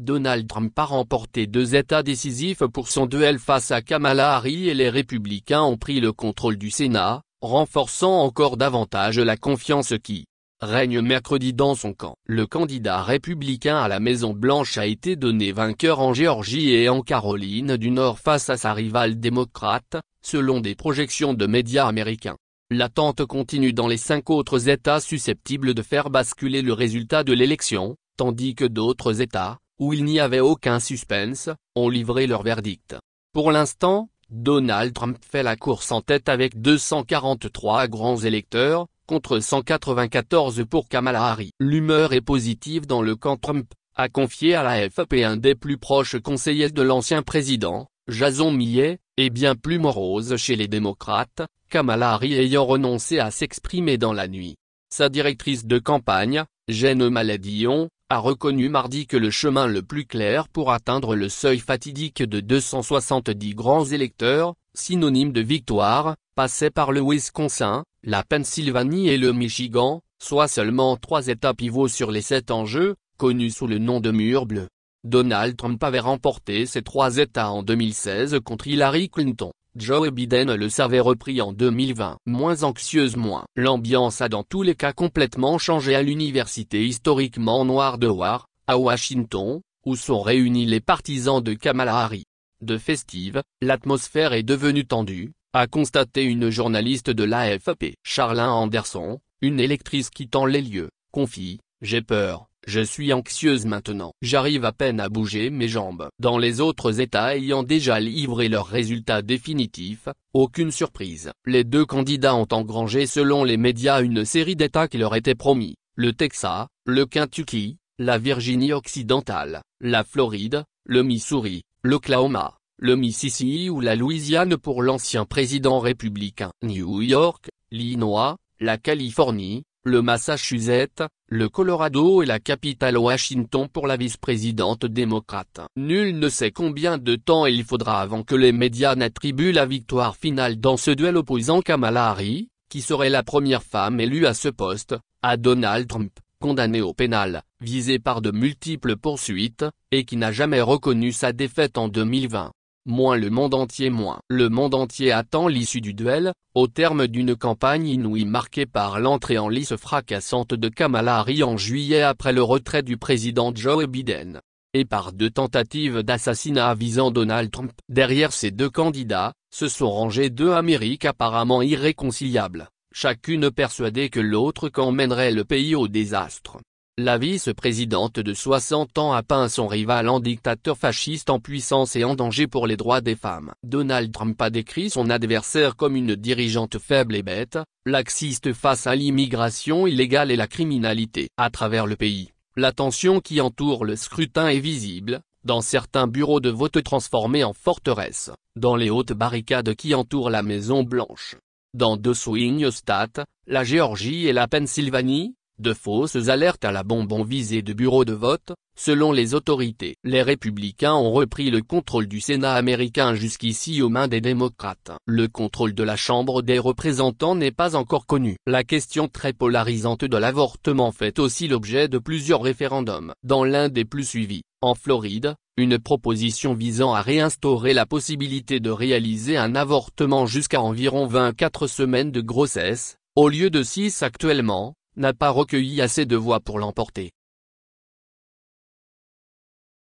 Donald Trump a remporté 2 États décisifs pour son duel face à Kamala Harris et les républicains ont pris le contrôle du Sénat, renforçant encore davantage la confiance qui règne mercredi dans son camp. Le candidat républicain à la Maison-Blanche a été donné vainqueur en Géorgie et en Caroline du Nord face à sa rivale démocrate, selon des projections de médias américains. L'attente continue dans les 5 autres États susceptibles de faire basculer le résultat de l'élection, tandis que d'autres États, où il n'y avait aucun suspense, ont livré leur verdict. Pour l'instant, Donald Trump fait la course en tête avec 243 grands électeurs, contre 194 pour Kamala Harris. L'humeur est positive dans le camp Trump, a confié à la AFP un des plus proches conseillers de l'ancien président, Jason Millet, et bien plus morose chez les démocrates, Kamala Harris ayant renoncé à s'exprimer dans la nuit. Sa directrice de campagne, Jen Maladion, a reconnu mardi que le chemin le plus clair pour atteindre le seuil fatidique de 270 grands électeurs, synonyme de victoire, passait par le Wisconsin, la Pennsylvanie et le Michigan, soit seulement 3 États pivots sur les 7 enjeux, connus sous le nom de mur bleu. Donald Trump avait remporté ces 3 États en 2016 contre Hillary Clinton. Joe Biden le savait repris en 2020. Moins anxieuse l'ambiance a dans tous les cas complètement changé à l'université historiquement noire de Howard, à Washington, où sont réunis les partisans de Kamala Harris. De festive, l'atmosphère est devenue tendue, a constaté une journaliste de l'AFP. Charlene Anderson, une électrice quittant les lieux, confie « J'ai peur, je suis anxieuse maintenant. J'arrive à peine à bouger mes jambes ». Dans les autres États ayant déjà livré leurs résultats définitifs, aucune surprise. Les 2 candidats ont engrangé selon les médias une série d'États qui leur étaient promis, le Texas, le Kentucky, la Virginie occidentale, la Floride, le Missouri, l'Oklahoma, le Mississippi ou la Louisiane pour l'ancien président républicain. New York, l'Illinois, la Californie, le Massachusetts, le Colorado et la capitale Washington pour la vice-présidente démocrate. Nul ne sait combien de temps il faudra avant que les médias n'attribuent la victoire finale dans ce duel opposant Kamala Harris, qui serait la première femme élue à ce poste, à Donald Trump, condamné au pénal, visé par de multiples poursuites, et qui n'a jamais reconnu sa défaite en 2020. Le monde entier attend l'issue du duel, au terme d'une campagne inouïe marquée par l'entrée en lice fracassante de Kamala Harris en juillet après le retrait du président Joe Biden, et par 2 tentatives d'assassinat visant Donald Trump. Derrière ces 2 candidats, se sont rangées 2 Amériques apparemment irréconciliables, chacune persuadée que l'autre camp mènerait le pays au désastre. La vice-présidente de 60 ans a peint son rival en dictateur fasciste en puissance et en danger pour les droits des femmes. Donald Trump a décrit son adversaire comme une dirigeante faible et bête, laxiste face à l'immigration illégale et la criminalité. À travers le pays, la tension qui entoure le scrutin est visible, dans certains bureaux de vote transformés en forteresses, dans les hautes barricades qui entourent la Maison-Blanche. Dans 2 swing states, la Géorgie et la Pennsylvanie, de fausses alertes à la bombe ont visé de bureaux de vote, selon les autorités. Les républicains ont repris le contrôle du Sénat américain jusqu'ici aux mains des démocrates. Le contrôle de la Chambre des représentants n'est pas encore connu. La question très polarisante de l'avortement fait aussi l'objet de plusieurs référendums. Dans l'un des plus suivis, en Floride, une proposition visant à réinstaurer la possibilité de réaliser un avortement jusqu'à environ 24 semaines de grossesse, au lieu de 6 actuellement, n'a pas recueilli assez de voix pour l'emporter.